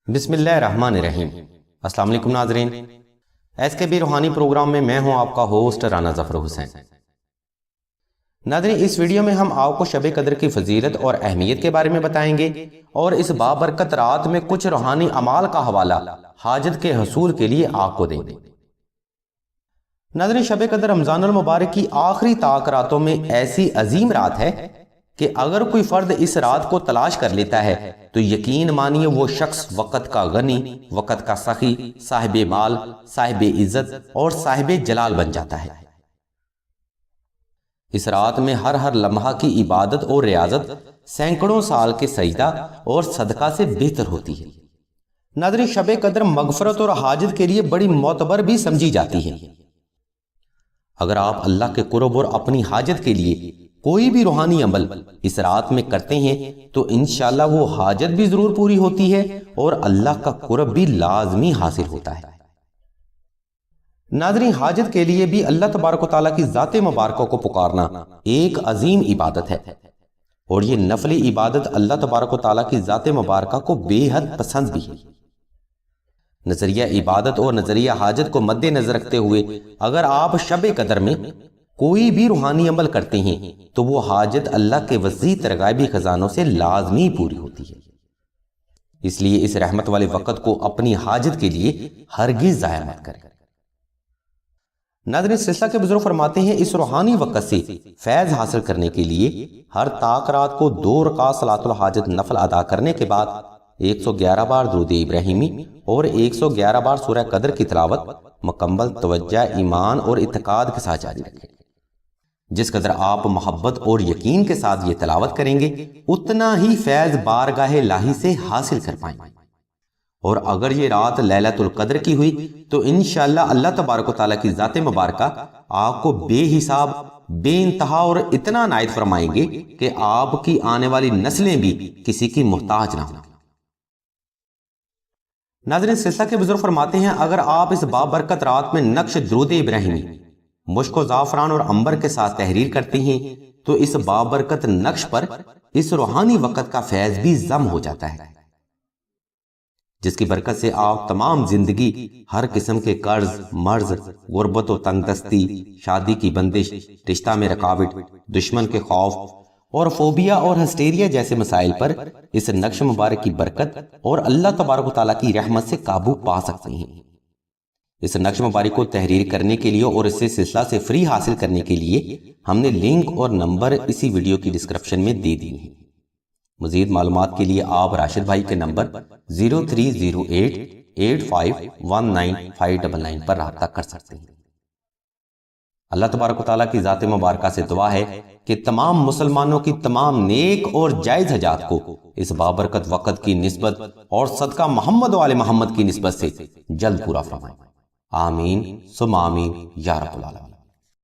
بسم اللہ الرحمن الرحیم۔ السلام علیکم ناظرین، ایس کے بی روحانی پروگرام میں ہوں آپ کا ہوسٹ رانا ظفر حسین۔ ناظرین، اس ویڈیو میں ہم آپ کو شب قدر کی فضیلت اور اہمیت کے بارے میں بتائیں گے اور اس بابرکت رات میں کچھ روحانی اعمال کا حوالہ حاجت کے حصول کے لیے آپ کو دیں گے۔ ناظرین، شب قدر رمضان المبارک کی آخری طاق راتوں میں ایسی عظیم رات ہے کہ اگر کوئی فرد اس رات کو تلاش کر لیتا ہے تو یقین مانیے وہ شخص وقت کا غنی، وقت کا سخی، صاحب مال، صاحب عزت اور صاحب جلال بن جاتا ہے۔ اس رات میں ہر لمحہ کی عبادت اور ریاضت سینکڑوں سال کے سجدہ اور صدقہ سے بہتر ہوتی ہے۔ ناظرین، شب قدر مغفرت اور حاجت کے لیے بڑی معتبر بھی سمجھی جاتی ہے۔ اگر آپ اللہ کے قرب اور اپنی حاجت کے لیے کوئی بھی روحانی عمل اس رات میں کرتے ہیں تو انشاءاللہ وہ حاجت بھی ضرور پوری ہوتی ہے اور اللہ کا قرب بھی لازمی حاصل ہوتا ہے۔ ناظرین، حاجت کے لیے بھی اللہ تبارک و تعالیٰ کی ذات مبارکہ کو پکارنا ایک عظیم عبادت ہے اور یہ نفلی عبادت اللہ تبارک و تعالیٰ کی ذات مبارکہ کو بے حد پسند بھی ہے۔ نظریہ عبادت اور نظریہ حاجت کو مد نظر رکھتے ہوئے اگر آپ شب قدر میں کوئی بھی روحانی عمل کرتے ہیں تو وہ حاجت اللہ کے وسیع ترغیبی خزانوں سے لازمی پوری ہوتی ہے۔ اس لیے اس رحمت والے وقت کو اپنی حاجت کے لیے ہرگز ضائع مت کریں۔ ناظرین، سلسلہ کے بزرگ فرماتے ہیں اس روحانی وقت سے فیض حاصل کرنے کے لیے ہر طاق رات کو 2 رکعت صلاۃ الحاجت نفل ادا کرنے کے بعد 111 بار درود ابراہیمی اور 111 بار سورہ قدر کی تلاوت مکمل توجہ، ایمان اور اعتقاد کے ساتھ جاری رکھیں۔ جس قدر آپ محبت اور یقین کے ساتھ یہ تلاوت کریں گے اتنا ہی فیض بارگاہ الہی سے حاصل کر پائیں گے۔ اور اگر یہ رات لیلۃ القدر کی ہوئی تو انشاءاللہ اللہ تبارک و تعالیٰ کی ذات مبارکہ آپ کو بے حساب، بے انتہا اور اتنا عنایت فرمائیں گے کہ آپ کی آنے والی نسلیں بھی کسی کی محتاج نہ ہوں۔ ناظرین، سلسلہ کے بزرگ فرماتے ہیں اگر آپ اس بابرکت رات میں نقش درود ابراہیمی مشک و زعفران اور عنبر کے ساتھ تحریر کرتے ہیں تو اس بابرکت نقش پر اس روحانی وقت کا فیض بھی ضم ہو جاتا ہے، جس کی برکت سے آپ تمام زندگی ہر قسم کے قرض، مرض، غربت و تنگ دستی، شادی کی بندش، رشتہ میں رکاوٹ، دشمن کے خوف اور فوبیا اور ہسٹیریا جیسے مسائل پر اس نقش مبارک کی برکت اور اللہ تبارک و تعالیٰ کی رحمت سے قابو پا سکتے ہیں۔ اس نقش مبارک کو تحریر کرنے کے لیے اور اسے سلسلہ سے فری حاصل کرنے کے لیے ہم نے لنک اور نمبر اسی ویڈیو کی ڈسکرپشن میں دے دی ہیں۔ مزید معلومات کے لیے آپ راشد بھائی کے نمبر 0308851959 پر رابطہ کر سکتے ہیں۔ اللہ تبارک و تعالیٰ کی ذات مبارکہ سے دعا ہے کہ تمام مسلمانوں کی تمام نیک اور جائز حاجات کو اس بابرکت وقت کی نسبت اور صدقہ محمد و آل محمد کی نسبت سے جلد پورا فرمائے۔ آمین ثم آمین یا رب العالمین۔